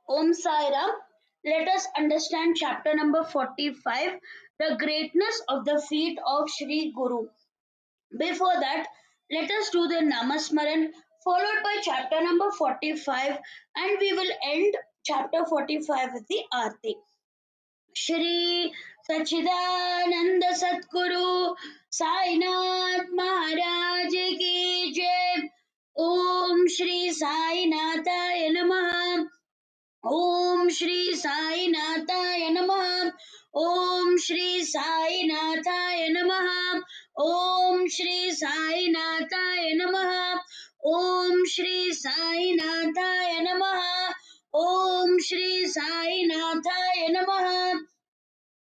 Om Sai Ram. Let us understand chapter number 45, the greatness of the feet of Sri Guru. Before that, let us do the Namasmaran followed by chapter number 45, and we will end chapter 45 with the Aarti. Shri सच्चिदानंद सतगुरु साईनाथ महाराज की जय। ओम श्री साईनाथाय नमः। ओम श्री साईनाथाय नमः। ओम श्री साईनाथाय नमः। ओम श्री साईनाथाय नमः। ओम श्री साईनाथाय नमः। ओम श्री साईनाथाय नमः।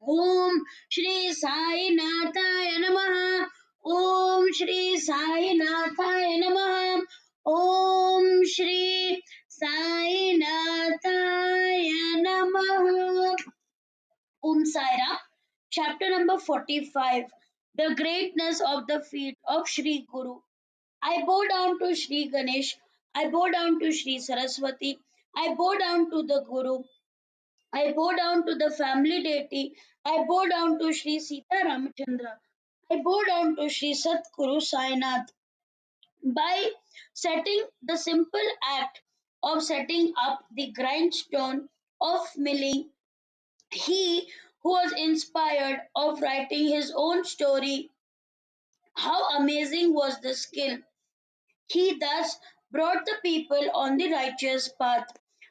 ओम श्री साईनाथाय नमः। ओम श्री साईनाथाय नमः। ओम श्री साईनाथाय नमः। Om Sai Ram. Chapter number 45, the greatness of the feet of Sri Guru. I bow down to Sri Ganesh. I bow down to Sri Saraswati. I bow down to the Guru. I bow down to the family deity. I bow down to Sri Sita Ramachandra. I bow down to Sri Satguru Sainath. By setting the simple act of setting up the grindstone of milling, he who was inspired of writing his own story, how amazing was the skill. He thus brought the people on the righteous path.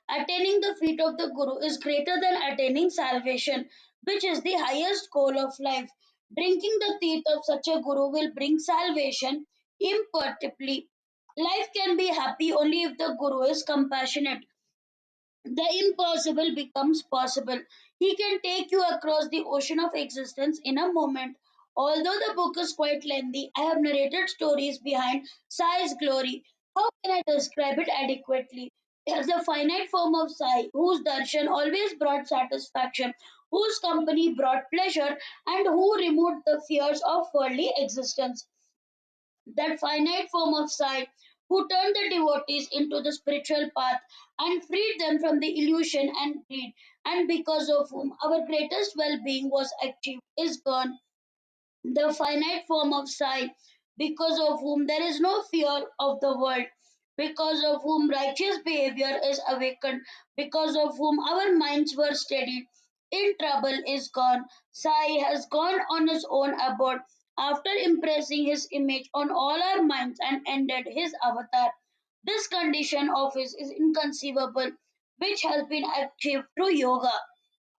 Attaining the feet of the Guru is greater than attaining salvation, which is the highest goal of life. Drinking the teeth of such a Guru will bring salvation imperceptibly. Life can be happy only if the Guru is compassionate. The impossible becomes possible. He can take you across the ocean of existence in a moment. Although the book is quite lengthy, I have narrated stories behind Sai's glory. How can I describe it adequately? As the finite form of Sai, whose darshan always brought satisfaction, whose company brought pleasure, and who removed the fears of worldly existence, that finite form of sight, who turned the devotees into the spiritual path and freed them from the illusion and greed, and because of whom our greatest well being was achieved, is gone. The finite form of sight, because of whom there is no fear of the world, because of whom righteous behavior is awakened, because of whom our minds were steadied, in trouble is gone. Sai has gone on his own abode after impressing his image on all our minds and ended his avatar. This condition of his is inconceivable, which has been achieved through yoga.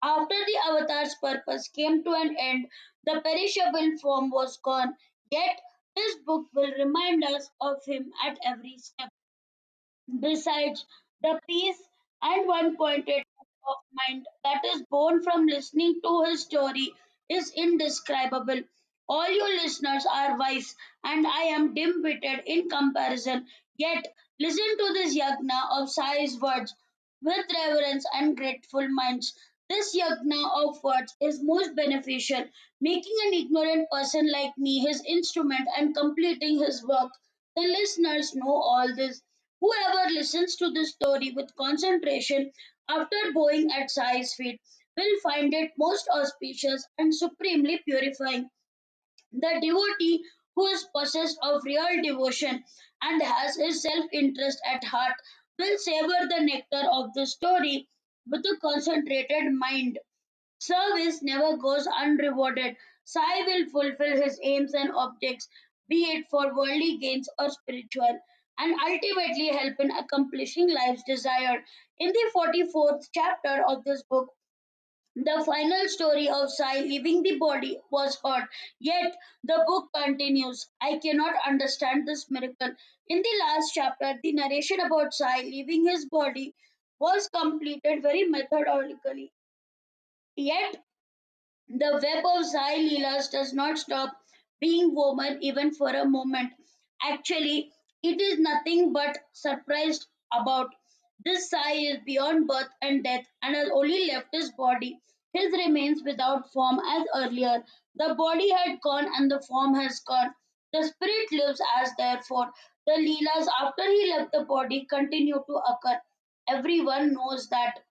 After the avatar's purpose came to an end, the perishable form was gone. Yet, this book will remind us of him at every step. Besides, the peace and one pointed of mind that is born from listening to his story is indescribable. All you listeners are wise, and I am dim witted in comparison. Yet, listen to this yagna of Sai's words with reverence and grateful minds. This yagna of words is most beneficial, making an ignorant person like me his instrument and completing his work. The listeners know all this. Whoever listens to this story with concentration after bowing at Sai's feet will find it most auspicious and supremely purifying. The devotee who is possessed of real devotion and has his self interest at heart will savor the nectar of the story with a concentrated mind. Service never goes unrewarded. Sai will fulfill his aims and objects, be it for worldly gains or spiritual, and ultimately help in accomplishing life's desire. In the 44th chapter of this book, the final story of Sai leaving the body was heard, yet the book continues. I cannot understand this miracle. In the last chapter, the narration about Sai leaving his body was completed very methodically. Yet the web of Sai Leelas does not stop being woven even for a moment. Actually, it is nothing but surprised about. This Sai is beyond birth and death and has only left his body. His remains without form as earlier. The body had gone and the form has gone. The spirit lives as therefore. The Leelas after he left the body continue to occur. Everyone knows that.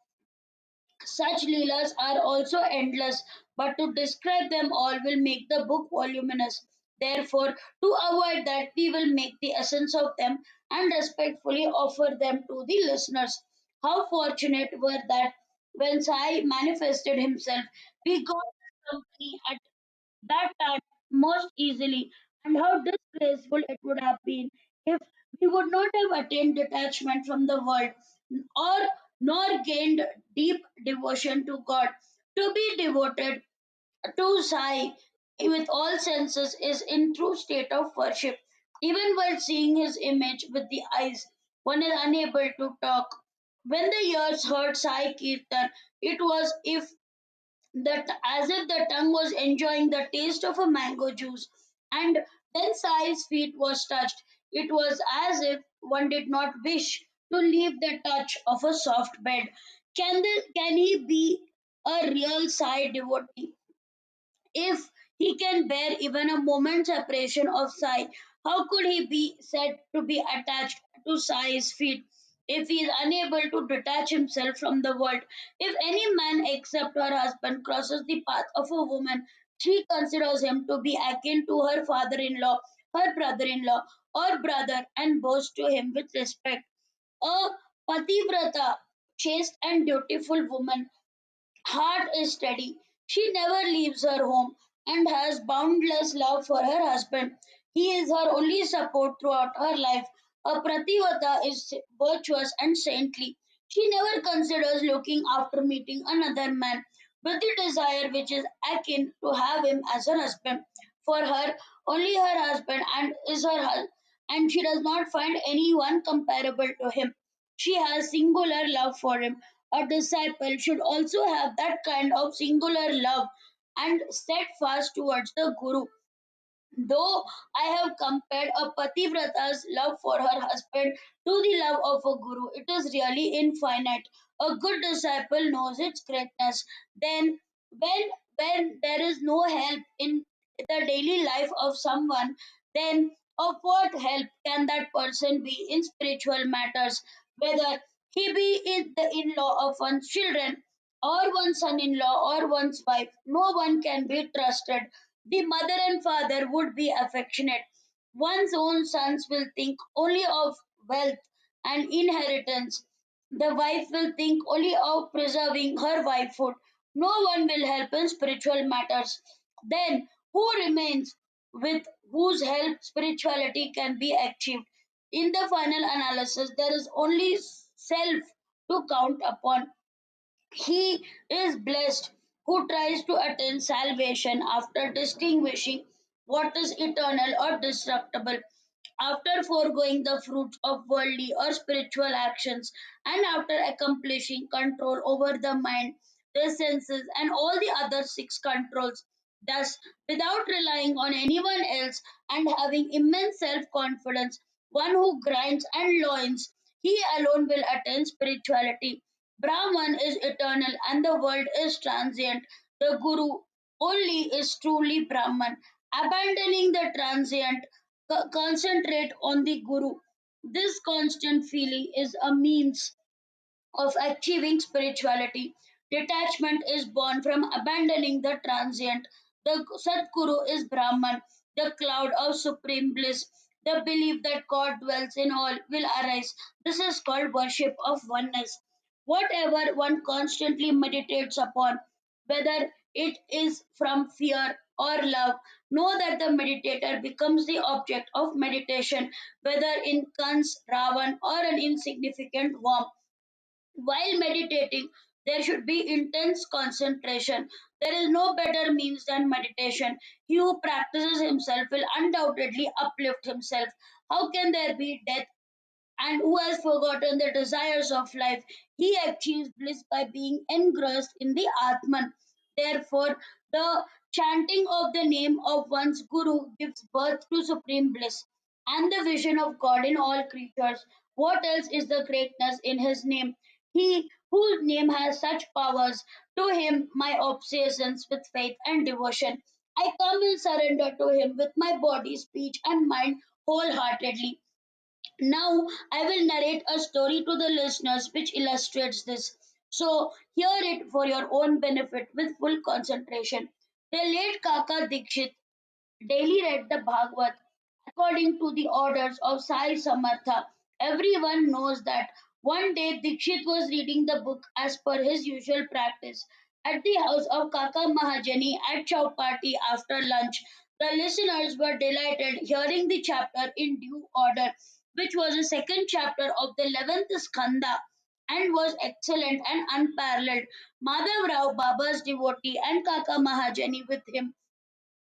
Such leelas are also endless, but to describe them all will make the book voluminous. Therefore, to avoid that, we will make the essence of them and respectfully offer them to the listeners. How fortunate were that when Sai manifested himself, we got the company at that time most easily, and how disgraceful it would have been if we would not have attained detachment from the world or nor gained deep devotion to God. To be devoted to Sai with all senses is in true state of worship. Even while seeing his image with the eyes, one is unable to talk. When the ears heard Sai Kirtan, it was if that as if the tongue was enjoying the taste of a mango juice, and then Sai's feet was touched. It was as if one did not wish to leave the touch of a soft bed. Can he be a real Sai devotee? If he can bear even a moment's separation of Sai, how could he be said to be attached to Sai's feet? If he is unable to detach himself from the world, if any man except her husband crosses the path of a woman, she considers him to be akin to her father in law, her brother in law, or brother, and bows to him with respect. A pativrata, chaste and dutiful woman, heart is steady. She never leaves her home and has boundless love for her husband. He is her only support throughout her life. A Prativata is virtuous and saintly. She never considers looking after meeting another man with the desire which is akin to have him as her husband. For her, only her husband and is her husband, and she does not find anyone comparable to him. She has singular love for him. A disciple should also have that kind of singular love and steadfast towards the Guru. Though I have compared a Pativrata's love for her husband to the love of a guru, it is really infinite. A good disciple knows its greatness. Then, when there is no help in the daily life of someone, then of what help can that person be in spiritual matters? Whether he be the in-law of one's children, or one's son-in-law, or one's wife, no one can be trusted. The mother and father would be affectionate. One's own sons will think only of wealth and inheritance. The wife will think only of preserving her wifehood. No one will help in spiritual matters. Then, who remains with whose help spirituality can be achieved? In the final analysis, there is only self to count upon. He is blessed who tries to attain salvation after distinguishing what is eternal or destructible, after foregoing the fruits of worldly or spiritual actions, and after accomplishing control over the mind, the senses, and all the other six controls. Thus, without relying on anyone else and having immense self confidence, one who grinds and loins, he alone will attain spirituality. Brahman is eternal and the world is transient. The Guru only is truly Brahman. Abandoning the transient, concentrate on the Guru. This constant feeling is a means of achieving spirituality. Detachment is born from abandoning the transient. The Sadguru is Brahman, the cloud of supreme bliss. The belief that God dwells in all will arise. This is called worship of oneness. Whatever one constantly meditates upon, whether it is from fear or love, know that the meditator becomes the object of meditation, whether in Kans, Ravan, or an insignificant worm. While meditating, there should be intense concentration. There is no better means than meditation. He who practices himself will undoubtedly uplift himself. How can there be death and who has forgotten the desires of life? He achieves bliss by being engrossed in the Atman. Therefore, the chanting of the name of one's Guru gives birth to supreme bliss and the vision of God in all creatures. What else is the greatness in his name? He whose name has such powers, to him my obeisances with faith and devotion. I come and surrender to him with my body, speech, and mind wholeheartedly. Now, I will narrate a story to the listeners which illustrates this. So hear it for your own benefit with full concentration. The late Kaka Dikshit daily read the Bhagavad according to the orders of Sai Samartha. Everyone knows that one day Dikshit was reading the book as per his usual practice at the house of Kaka Mahajani at Chowpati after lunch. The listeners were delighted hearing the chapter in due order, which was the second chapter of the 11th Skanda and was excellent and unparalleled. Madhav Rao, Baba's devotee, and Kaka Mahajani with him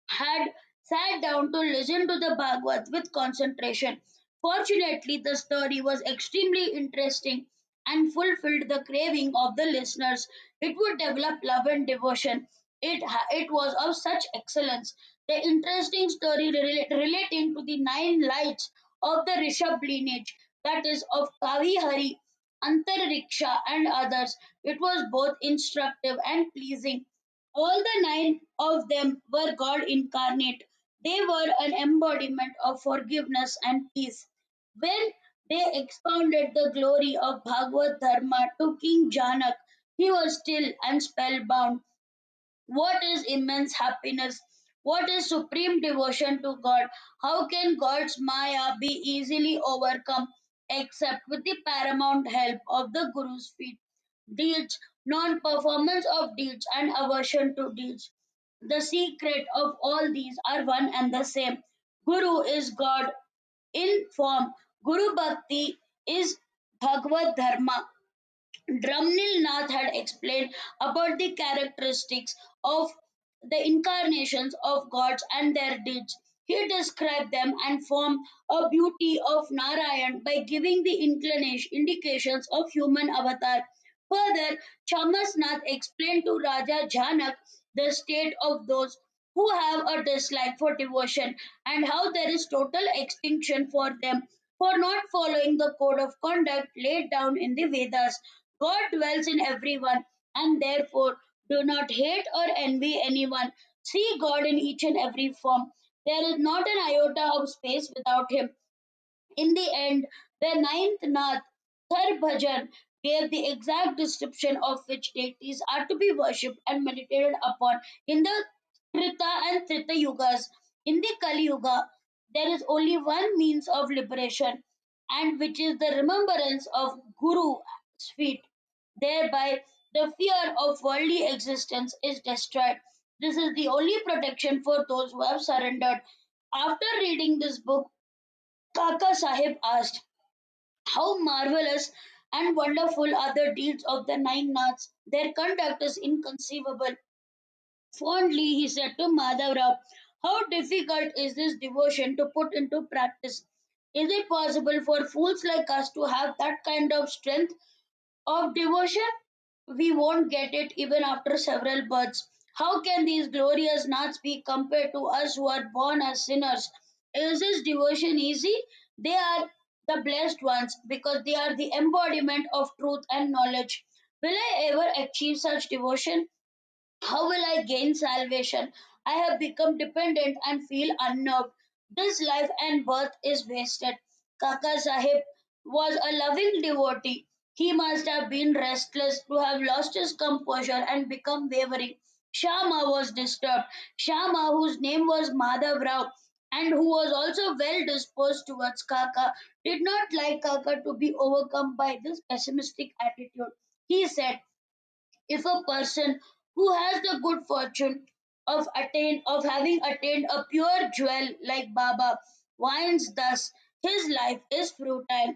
had sat down to listen to the Bhagavad with concentration. Fortunately, the story was extremely interesting and fulfilled the craving of the listeners. It would develop love and devotion. It was of such excellence. The interesting story relating to the nine lights of the Rishabh lineage, that is, of Kavi Hari, Antariksha, and others. It was both instructive and pleasing. All the nine of them were God incarnate. They were an embodiment of forgiveness and peace. When they expounded the glory of Bhagavad Dharma to King Janak, he was still and spellbound. What is immense happiness? What is supreme devotion to God? How can God's Maya be easily overcome except with the paramount help of the Guru's feet? Deeds, non performance of deeds, and aversion to deeds. The secret of all these are one and the same. Guru is God in form. Guru Bhakti is Bhagavad Dharma. Drumnil Nath had explained about the characteristics of the incarnations of gods and their deeds. He described them and formed a beauty of Narayan by giving the inclination indications of human avatar. Further, Chamasnath explained to Raja Janak the state of those who have a dislike for devotion and how there is total extinction for them for not following the code of conduct laid down in the Vedas. God dwells in everyone, and therefore do not hate or envy anyone. See God in each and every form. There is not an iota of space without Him. In the end, the ninth Nath, Thar Bhajan, gave the exact description of which deities are to be worshipped and meditated upon in the Trita and Trita Yugas. In the Kali Yuga, there is only one means of liberation, and which is the remembrance of Guru's feet. Thereby, the fear of worldly existence is destroyed. This is the only protection for those who have surrendered. After reading this book, Kaka Sahib asked, how marvelous and wonderful are the deeds of the nine Naths. Their conduct is inconceivable. Fondly, he said to Madhavrao, how difficult is this devotion to put into practice? Is it possible for fools like us to have that kind of strength of devotion? We won't get it even after several births. How can these glorious Naths be compared to us who are born as sinners? Is this devotion easy? They are the blessed ones because they are the embodiment of truth and knowledge. Will I ever achieve such devotion? How will I gain salvation? I have become dependent and feel unnerved. This life and birth is wasted. Kaka Sahib was a loving devotee. He must have been restless to have lost his composure and become wavering. Shama was disturbed. Shama, whose name was Madhav Rao and who was also well disposed towards Kaka, did not like Kaka to be overcome by this pessimistic attitude. He said, if a person who has the good fortune of having attained a pure jewel like Baba whines thus, his life is futile.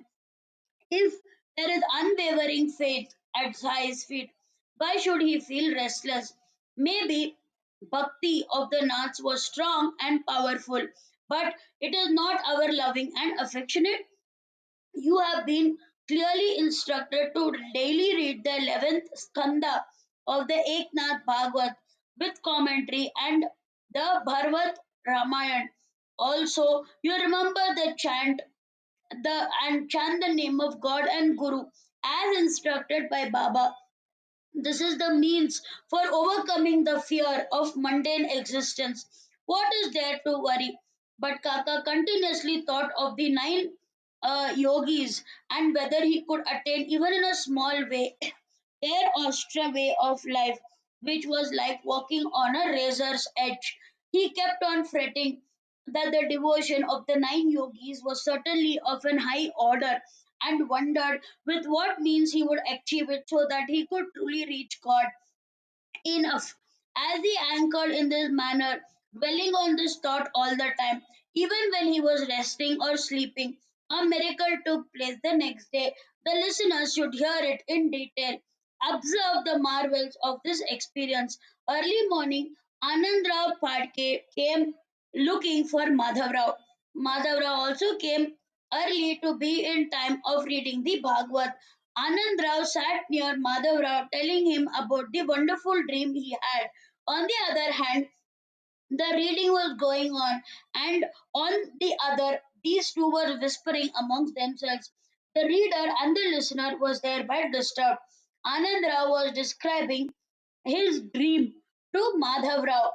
If there is unwavering faith at his feet, why should he feel restless? Maybe bhakti of the Naths was strong and powerful, but it is not our loving and affectionate. You have been clearly instructed to daily read the 11th skanda of the Eknath Bhagavad with commentary and the Bharavat Ramayana. Also, you remember and chant the name of God and Guru as instructed by Baba. This is the means for overcoming the fear of mundane existence. What is there to worry? But Kaka continuously thought of the nine yogis and whether he could attain even in a small way. their austere way of life, which was like walking on a razor's edge. He kept on fretting that the devotion of the nine yogis was certainly of an high order, and wondered with what means he would achieve it so that he could truly reach God. Enough. As he anchored in this manner, dwelling on this thought all the time, even when he was resting or sleeping, a miracle took place the next day. The listeners should hear it in detail. Observe the marvels of this experience. Early morning, Anandrao Phadke came looking for Madhavrao. Madhavrao also came early to be in time of reading the Bhagavad. Anand Rao sat near Madhav Rao telling him about the wonderful dream he had. On the other hand, the reading was going on, and on the other, these two were whispering amongst themselves. The reader and the listener was thereby disturbed. Anand Rao was describing his dream to Madhav Rao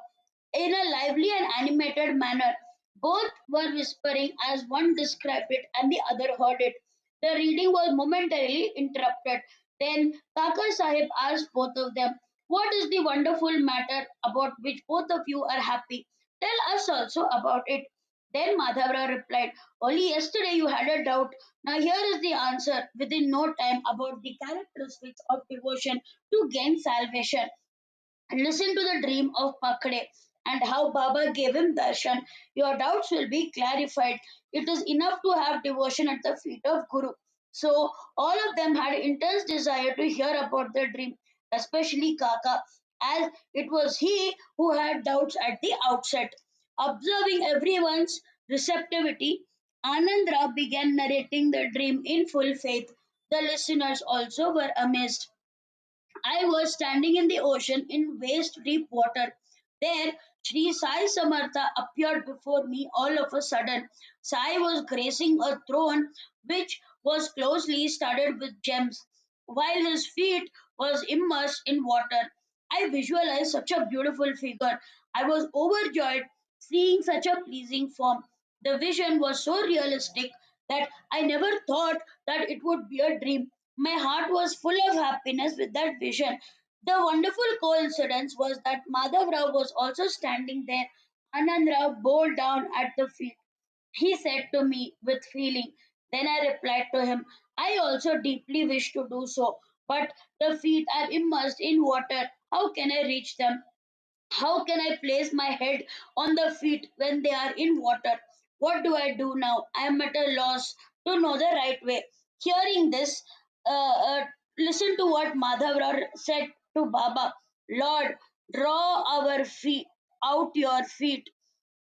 in a lively and animated manner. Both were whispering as one described it and the other heard it. The reading was momentarily interrupted. Then Kaka Sahib asked both of them, "What is the wonderful matter about which both of you are happy? Tell us also about it." Then Madhavrao replied, "Only yesterday you had a doubt. Now here is the answer within no time about the characteristics of devotion to gain salvation. Listen to the dream of Pakde and how Baba gave him darshan. Your doubts will be clarified. It is enough to have devotion at the feet of Guru." So all of them had intense desire to hear about the dream, especially Kaka, as it was he who had doubts at the outset. Observing everyone's receptivity, Anandra began narrating the dream in full faith. The listeners also were amazed. I was standing in the ocean in waist deep water. There, Sri Sai Samartha appeared before me all of a sudden. Sai was gracing a throne which was closely studded with gems, while his feet was immersed in water. I visualized such a beautiful figure. I was overjoyed seeing such a pleasing form. The vision was so realistic that I never thought that it would be a dream. My heart was full of happiness with that vision. The wonderful coincidence was that Madhav Rao was also standing there. Anand Rao bowed down at the feet. He said to me with feeling. Then I replied to him, "I also deeply wish to do so, but the feet are immersed in water. How can I reach them? How can I place my head on the feet when they are in water? What do I do now? I am at a loss to know the right way." Hearing this, listen to what Madhav said to Baba. "Lord, draw our feet out your feet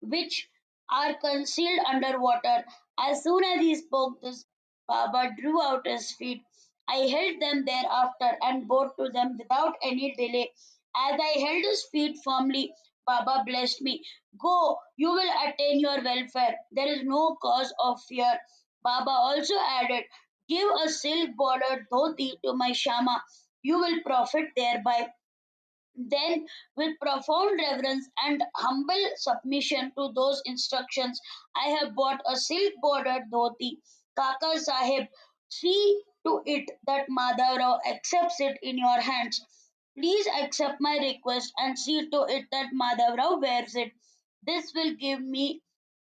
which are concealed under water." As soon as he spoke this, Baba drew out his feet. I held them thereafter and bowed to them without any delay. As I held his feet firmly, Baba blessed me. "Go, you will attain your welfare. There is no cause of fear." Baba also added, "Give a silk bordered dhoti to my Shama. You will profit thereby." Then, with profound reverence and humble submission to those instructions, I have bought a silk bordered dhoti. Kaka Sahib, see to it that Madhavrao accepts it in your hands. Please accept my request and see to it that Madhavrao wears it. This will give me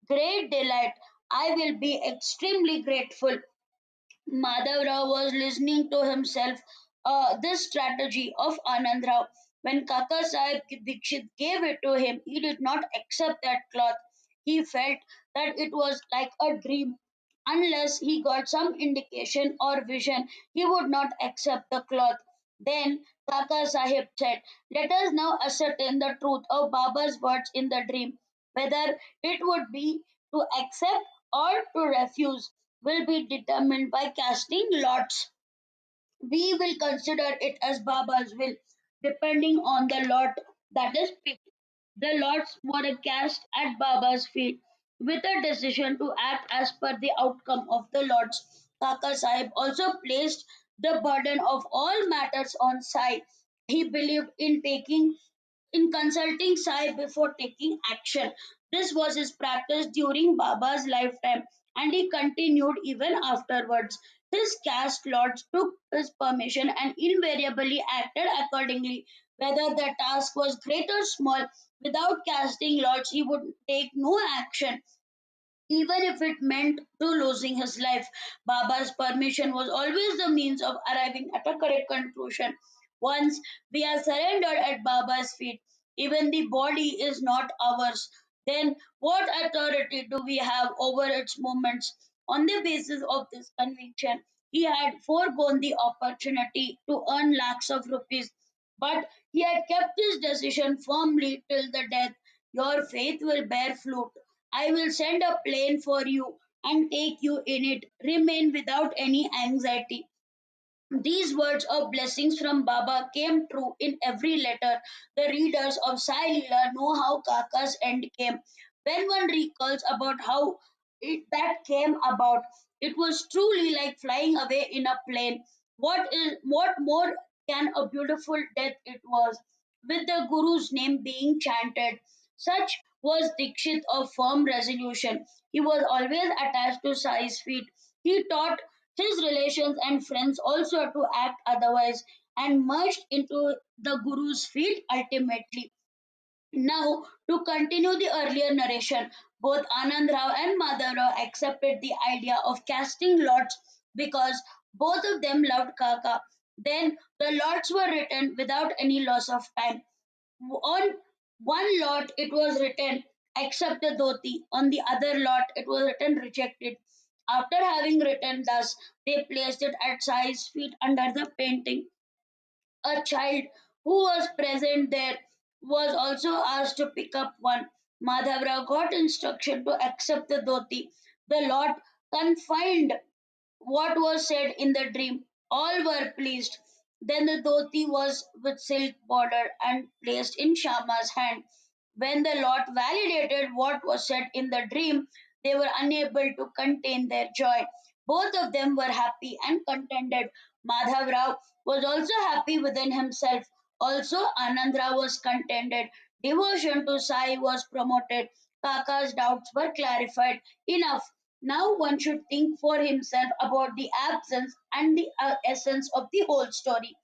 great delight. I will be extremely grateful." Madhav Rao was listening to himself this strategy of Anand Rao. When Kaka Sahib Dikshit gave it to him, he did not accept that cloth. He felt that it was like a dream. Unless he got some indication or vision, he would not accept the cloth. Then Kaka Sahib said, "Let us now ascertain the truth of Baba's words in the dream. Whether it would be to accept or to refuse will be determined by casting lots. We will consider it as Baba's will, depending on the lot that is picked." The lots were cast at Baba's feet with a decision to act as per the outcome of the lots. Kaka Sahib also placed the burden of all matters on Sai. He believed in consulting Sai before taking action. This was his practice during Baba's lifetime, and he continued even afterwards. His caste lords took his permission and invariably acted accordingly. Whether the task was great or small, without casting lords, he would take no action even if it meant to losing his life. Baba's permission was always the means of arriving at a correct conclusion. Once we are surrendered at Baba's feet, even the body is not ours. Then what authority do we have over its movements? On the basis of this conviction, he had foregone the opportunity to earn lakhs of rupees, but he had kept his decision firmly till the death. Your faith will bear fruit. I will send a plane for you and take you in it. Remain without any anxiety. These words of blessings from Baba came true in every letter. The readers of Sai Leela know how Kaka's end came. When one recalls about how that came about, it was truly like flying away in a plane. What more can a beautiful death it was, with the Guru's name being chanted. Such was Dikshit of firm resolution. He was always attached to Sai's feet. He taught his relations and friends also to act otherwise and merged into the Guru's feet ultimately. Now, to continue the earlier narration, both Anand Rao and Madhav Rao accepted the idea of casting lots because both of them loved Kaka. Then the lots were written without any loss of time. On one lot it was written accept the dhoti, on the other lot it was written rejected. After having written thus, they placed it at Sai's feet under the painting. A child who was present there was also asked to pick up one. Madhavrao got instruction to accept the dhoti. The lot confined what was said in the dream. All were pleased. Then the dhoti was with silk border and placed in Shama's hand. When the lot validated what was said in the dream, they were unable to contain their joy. Both of them were happy and contented. Madhav Rao was also happy within himself. Also, Anand Rao was contented. Devotion to Sai was promoted. Kaka's doubts were clarified. Enough. Now one should think for himself about the absence and the essence of the whole story.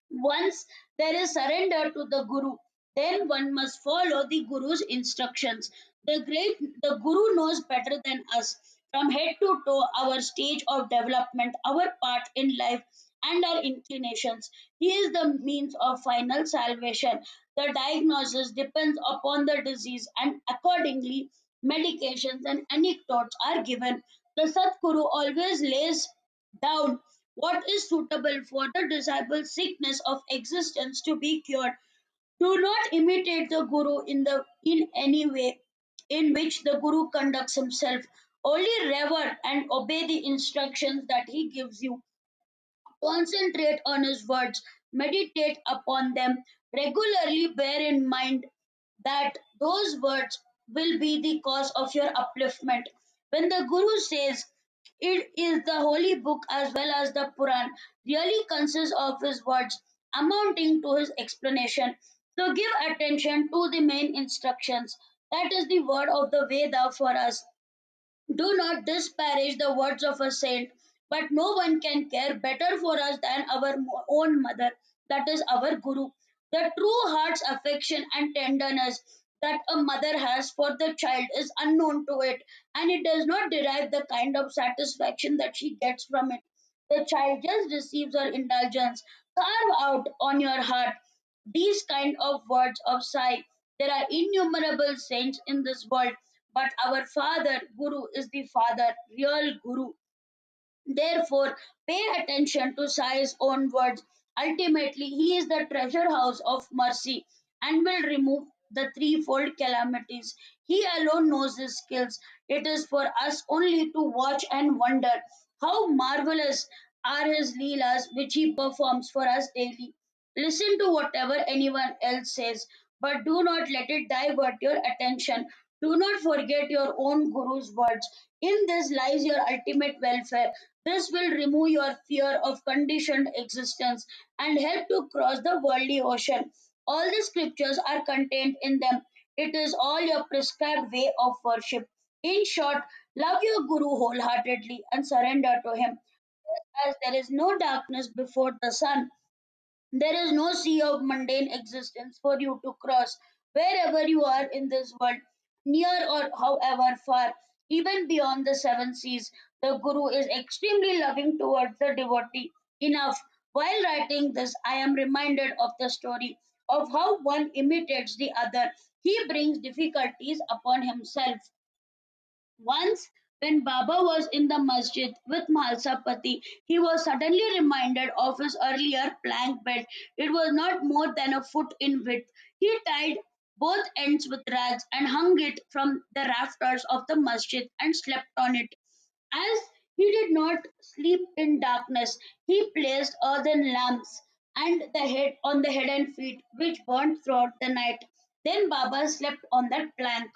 Once there is surrender to the Guru, then one must follow the Guru's instructions. The Guru knows better than us, from head to toe, our stage of development, our part in life, and our inclinations. He is the means of final salvation. The diagnosis depends upon the disease, and accordingly, medications and anecdotes are given. The Satguru always lays down what is suitable for the disciple's sickness of existence to be cured. Do not imitate the Guru in any way in which the Guru conducts himself. Only revere and obey the instructions that he gives you. Concentrate on his words, meditate upon them, regularly bear in mind that those words will be the cause of your upliftment. When the Guru says it is the holy book as well as the Quran, really consists of his words amounting to his explanation. So give attention to the main instructions. That is the word of the Veda for us. Do not disparage the words of a saint, but no one can care better for us than our own mother, that is our Guru. The true heart's affection and tenderness that a mother has for the child is unknown to it, and it does not derive the kind of satisfaction that she gets from it. The child just receives her indulgence. Carve out on your heart these kind of words of Sai. There are innumerable saints in this world, but our father, Guru, is the father, real Guru. Therefore, pay attention to Sai's own words. Ultimately, he is the treasure house of mercy and will remove the threefold calamities. He alone knows his skills. It is for us only to watch and wonder how marvelous are his leelas which he performs for us daily. Listen to whatever anyone else says, but do not let it divert your attention. Do not forget your own Guru's words. In this lies your ultimate welfare. This will remove your fear of conditioned existence and help to cross the worldly ocean. All the scriptures are contained in them. It is all your prescribed way of worship. In short, love your Guru wholeheartedly and surrender to him. as there is no darkness before the sun. There is no sea of mundane existence for you to cross wherever you are in this world, near or however far, even beyond the seven seas. The Guru is extremely loving towards the devotee. Enough. While writing this, I am reminded of the story of how one imitates the other. He brings difficulties upon himself. Once, when Baba was in the masjid with Mahalsapati, he was suddenly reminded of his earlier plank bed. It was not more than a foot in width. He tied both ends with rags and hung it from the rafters of the masjid and slept on it. As he did not sleep in darkness, he placed earthen lamps and the head on the head and feet, which burnt throughout the night. Then Baba slept on that plank.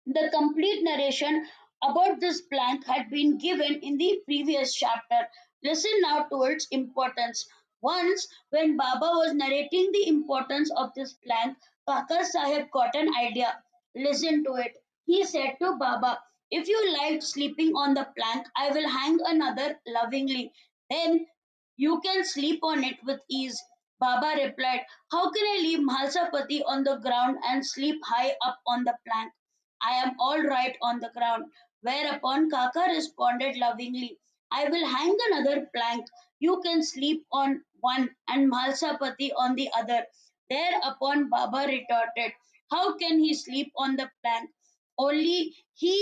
The complete narration about this plank had been given in the previous chapter. Listen now to its importance. Once, when Baba was narrating the importance of this plank, Kaka Sahib got an idea. Listen to it. He said to Baba, "If you liked sleeping on the plank, I will hang another lovingly. Then you can sleep on it with ease." Baba replied, "How can I leave Mahalsapati on the ground and sleep high up on the plank? I am all right on the ground." Whereupon Kaka responded lovingly, "I will hang another plank. You can sleep on one and Mahalsapati on the other." Thereupon Baba retorted, "How can he sleep on the plank? Only he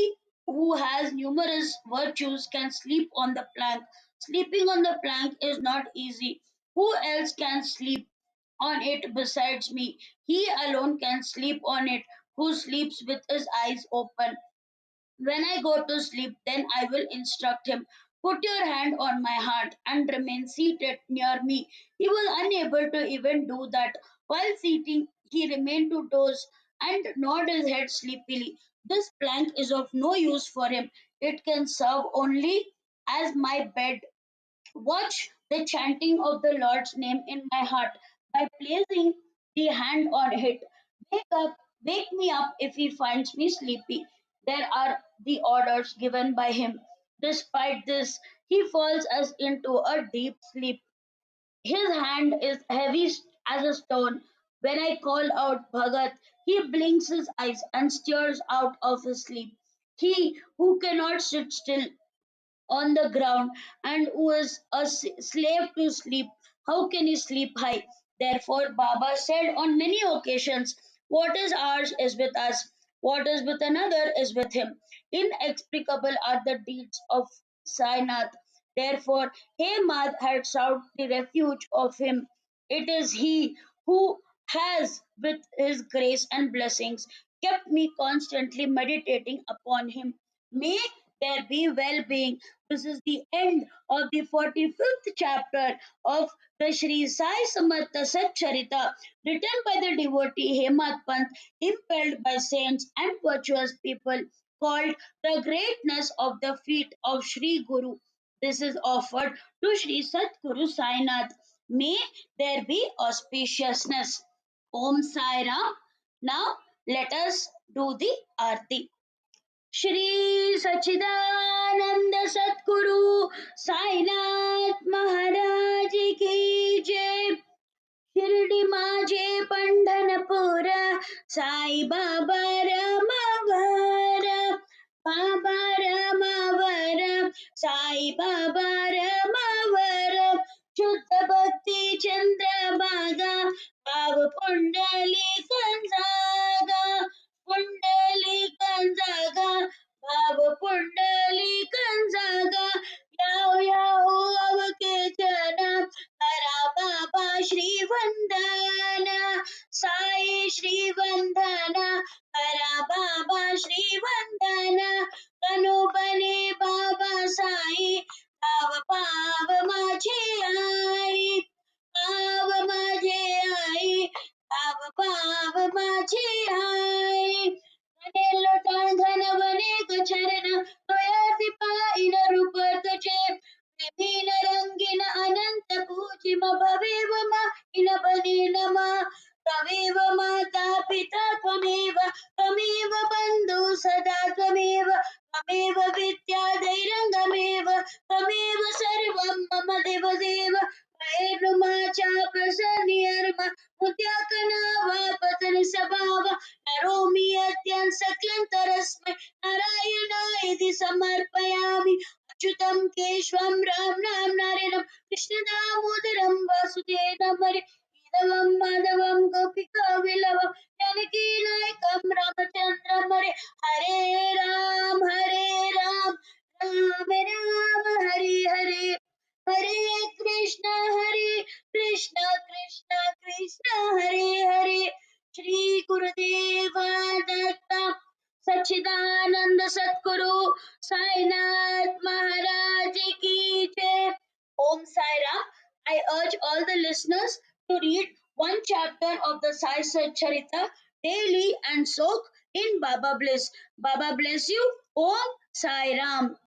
who has numerous virtues can sleep on the plank. Sleeping on the plank is not easy. Who else can sleep on it besides me? He alone can sleep on it who sleeps with his eyes open. When I go to sleep, then I will instruct him. Put your hand on my heart and remain seated near me." He was unable to even do that. While sitting, he remained to doze and nod his head sleepily. This plank is of no use for him. It can serve only as my bed. Watch the chanting of the Lord's name in my heart by placing the hand on it. Wake me up if he finds me sleepy. There are the orders given by him. Despite this, he falls us into a deep sleep. His hand is heavy as a stone. When I call out Bhagat, he blinks his eyes and stirs out of his sleep. He who cannot sit still on the ground and who is a slave to sleep, how can he sleep high? Therefore, Baba said on many occasions, "What is ours is with us, what is with another is with him." Inexplicable are the deeds of Sainath. Therefore, Hemad had sought the refuge of him. It is he who has, with his grace and blessings, kept me constantly meditating upon him. May there be well being. This is the end of the 45th chapter of the Shri Sai Satcharitra, written by the devotee Hemat Pant, impelled by saints and virtuous people, called The Greatness of the Feet of Shri Guru. This is offered to Shri Satguru Sainath. May there be auspiciousness. Om Sai Ram. Now let us do the Aarti. Shri सच्चिदानंद सतगुरु साईनाथ महाराज की जय. शिर्डी माझे पंढरपूर, साई बाबा रमावर, बाबा रमावर, साई बाबा रमावर. शुद्ध भक्ती चंद्रभागा, भाव पुंडली कंजागा, पुंडली कंजागा, भाव पुंडली कंजागा. याओ याओ अवकेचना, हरा बाबा श्रीवंदन, साई श्रीवंदन, हरा बाबा श्रीवंदन. तनु बने बाबा साई, भाव पाव माझे आई, पाव माझे आई, भाव पाव माझे आई. बने लोटा धन बने चरण, तोयासी पाइन रूप तुझे. विभिन्न रंगीन अनंत पूजिम भवेव मा इन बने नमा. त्वमेव माता पिता त्वमेव, त्वमेव बन्धु सदा त्वमेव, त्वमेव विद्या दैरङ्गमेव, त्वमेव सर्व नियर्म मुद्याकना वापतन स्वभाव नरोमि अत्यं सकलंतरस्मै नारायणाय समर्पयामि अच्युतं केशवं राम राम नारायणं कृष्ण दामोदरं वासुदेवं हरे इदवं माधवं गोपिका विलवं जानकी नायकं रामचन्द्रं हरे हरे राम राम राम हरे हरे हरे कृष्ण कृष्ण कृष्ण हरे हरे श्री गुरुदेव दत्त सच्चिदानंद सद्गुरु साईनाथ महाराज की जय. Om Sai Ram. I urge all the listeners to read one chapter of the Sai Satcharithra daily and soak in Baba bliss. Baba bless you. Om Sai Ram.